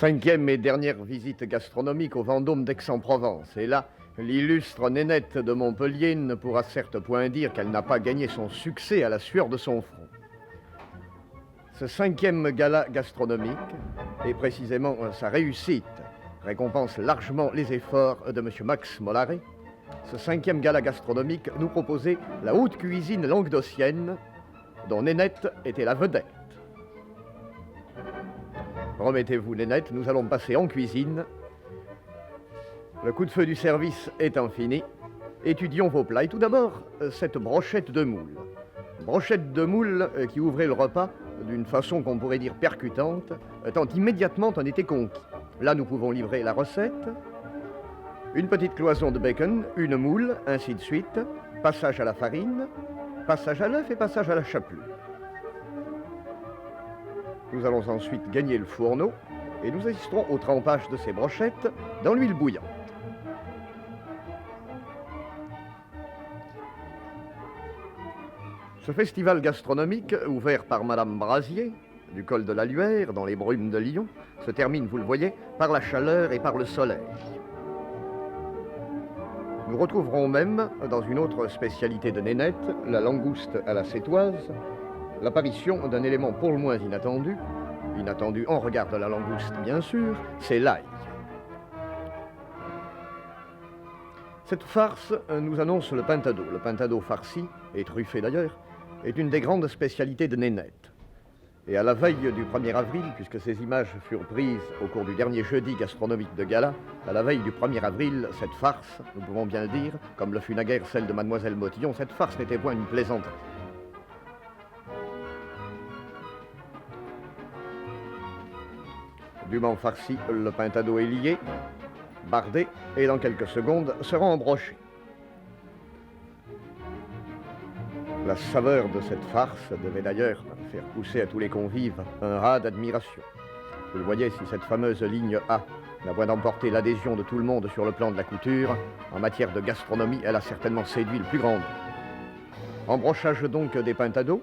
5e et dernière visite gastronomique au Vendôme d'Aix-en-Provence. Et là, l'illustre Nénette de Montpellier ne pourra certes point dire qu'elle n'a pas gagné son succès à la sueur de son front. Ce 5e gala gastronomique, et précisément sa réussite, récompense largement les efforts de M. Max Mollaret. Ce 5e gala gastronomique nous proposait la haute cuisine languedocienne, dont Nénette était la vedette. Remettez-vous, Nénette, nous allons passer en cuisine. Le coup de feu du service étant fini, étudions vos plats. Et tout d'abord, cette brochette de moule. Brochette de moule qui ouvrait le repas d'une façon qu'on pourrait dire percutante, tant immédiatement on était conquis. Là, nous pouvons livrer la recette. Une petite cloison de bacon, une moule, ainsi de suite. Passage à la farine, passage à l'œuf et passage à la chapelure. Nous allons ensuite gagner le fourneau et nous assisterons au trempage de ces brochettes dans l'huile bouillante. Ce festival gastronomique, ouvert par Madame Brasier, du col de la Luère, dans les brumes de Lyon, se termine, vous le voyez, par la chaleur et par le soleil. Nous retrouverons même, dans une autre spécialité de Nénette, la langouste à la sétoise, l'apparition d'un élément pour le moins inattendu en regard de la langouste bien sûr, c'est l'ail. Cette farce nous annonce le pintado. Le pintado farci, et truffé d'ailleurs, est une des grandes spécialités de Nénette. Et à la veille du 1er avril, puisque ces images furent prises au cours du dernier jeudi gastronomique de gala, à la veille du 1er avril, cette farce, nous pouvons bien le dire, comme le fut naguère celle de Mademoiselle Motillon, cette farce n'était point une plaisanterie. Dûment farci, le pintado est lié, bardé, et dans quelques secondes sera embroché. La saveur de cette farce devait d'ailleurs faire pousser à tous les convives un ras d'admiration. Vous le voyez, si cette fameuse ligne A n'a point d'emporter l'adhésion de tout le monde sur le plan de la couture, en matière de gastronomie, elle a certainement séduit le plus grand nombre. Embrochage donc des pintados.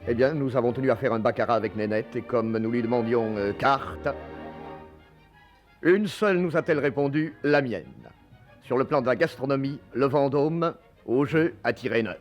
Eh bien, nous avons tenu à faire un baccarat avec Nénette, et comme nous lui demandions carte, une seule nous a-t-elle répondu, la mienne. Sur le plan de la gastronomie, le Vendôme, au jeu, a tiré 9.